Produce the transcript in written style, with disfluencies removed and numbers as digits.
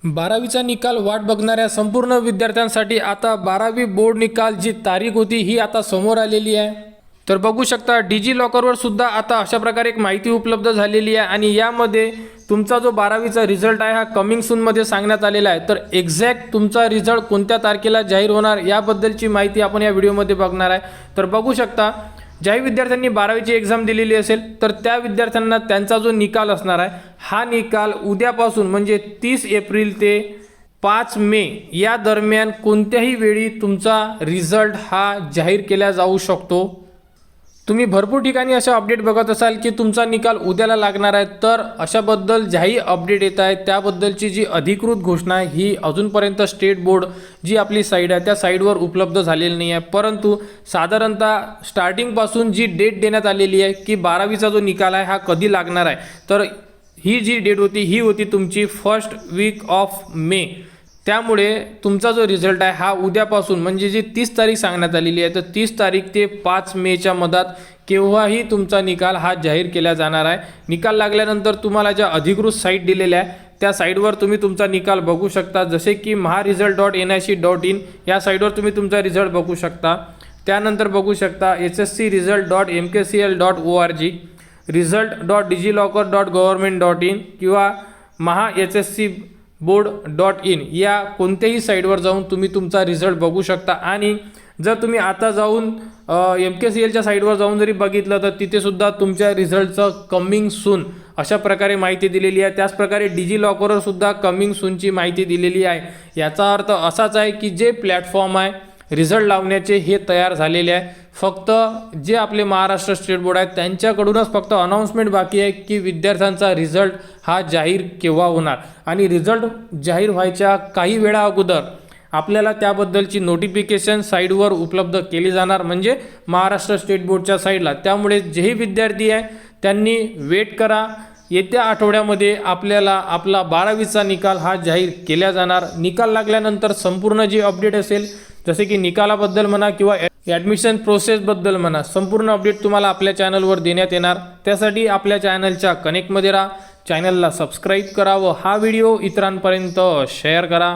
12वीचा निकाल वाट बघणाऱ्या संपूर्ण विद्यार्थ्यांसाठी आता 12वी बोर्ड निकाल जी तारीख होती ही आता समोर आलेली आहे। तर बघू शकता डिजी लॉकरवर सुद्धा आता अशा प्रकारे एक माहिती उपलब्ध झालेली आहे आणि यामध्ये तुमचा जो 12वीचा रिझल्ट आहे हा कमिंग सून मध्ये सांगण्यात आलेला आहे। तर एक्झॅक्ट तुमचा रिझल्ट कोणत्या तारखेला जाहीर होणार याबद्दलची माहिती आपण या व्हिडिओमध्ये बघणार आहे। तर बघू शकता ज्याही विद्यार्थ्यांनी 12वीची एक्झाम दिलेली असेल तर त्या विद्यार्थ्यांना त्यांचा जो निकाल असणार आहे हा निकाल उद्यापासून म्हणजे 30 एप्रिल ते 5 मे या दरम्यान कोणत्याही वेळी तुमचा रिझल्ट हा जाहीर केला जाऊ शकतो। तुम्ही भरपूर ठिकाणी अशा अपडेट बघत असाल की तुमचा निकाल उद्याला लागणार आहे, तर अशाबद्दल ज्याही अपडेट येत आहेत त्याबद्दलची जी अधिकृत घोषणा आहे ही अजूनपर्यंत स्टेट बोर्ड जी आपली साईड आहे त्या साईडवर उपलब्ध झालेली नाही आहे। परंतु साधारणतः स्टार्टिंगपासून जी डेट देण्यात आलेली आहे की 12वीचा जो निकाल आहे हा कधी लागणार आहे, तर ही जी डेट होती ही होती तुमची फर्स्ट वीक ऑफ मे। त्यामुळे तुमचा जो रिझल्ट आहे हा उद्यापासून म्हणजे जी 30 तारीख सांगण्यात आलेली आहे तर 30 तारीख ते 5 मेच्या मधात केव्हाही तुमचा निकाल हा जाहीर केला जाणार आहे। निकाल लागल्यानंतर तुम्हाला ज्या अधिकृत साईट दिलेल्या आहे त्या साईटवर तुम्ही तुमचा निकाल बघू शकता, जसे की maharesult.nic.in या साईटवर तुम्ही तुमचा रिझल्ट बघू शकता। त्यानंतर बघू शकता sscresult.mkcl.org, result.digilocker.government.in किंवा mahsscboard.in या कोणत्याही साईटवर जाऊन तुम्ही तुमचा रिझल्ट बघू शकता। आणि जर तुम्ही आता जाऊन MKCLच्या साईटवर जाऊन जरी बघितलं तर तिथे सुद्धा तुमच्या रिझल्टचं कमिंग सून अशा प्रकारे माहिती दिलेली आहे। त्याच प्रकारे डिजी लॉकरवर सुद्धा कमिंग सूनची माहिती दिलेली आहे। याचा अर्थ असाच आहे की जे प्लॅटफॉर्म आहे रिझल्ट लावण्याचे हे तयार झालेले आहे, फक्त जे आपले महाराष्ट्र स्टेट बोर्ड आहे त्यांच्याकडूनच फक्त अनाउन्समेंट बाकी आहे की विद्यार्थ्यांचा रिझल्ट हा जाहीर केव्हा होणार। आणि रिझल्ट जाहीर व्हायच्या काही वेळा अगोदर आपल्याला त्याबद्दलची नोटिफिकेशन साईडवर उपलब्ध केली जाणार, म्हणजे महाराष्ट्र स्टेट बोर्डच्या साईडला। त्यामुळे जेही विद्यार्थी आहे त्यांनी वेट करा, येत्या आठवड्यामध्ये आपल्याला आपला 12वीचा निकाल हा जाहीर केला जाणार। निकाल लागल्यानंतर संपूर्ण जी अपडेट असेल जसे की निकालाबद्दल म्हणा किंवा ॲडमिशन प्रोसेसबद्दल म्हणा संपूर्ण अपडेट तुम्हाला आपल्या चॅनलवर देण्यात येणार। त्यासाठी आपल्या चॅनलच्या कनेक्टमध्ये राहा, चॅनलला सबस्क्राईब करा व हा व्हिडिओ इतरांपर्यंत शेअर करा।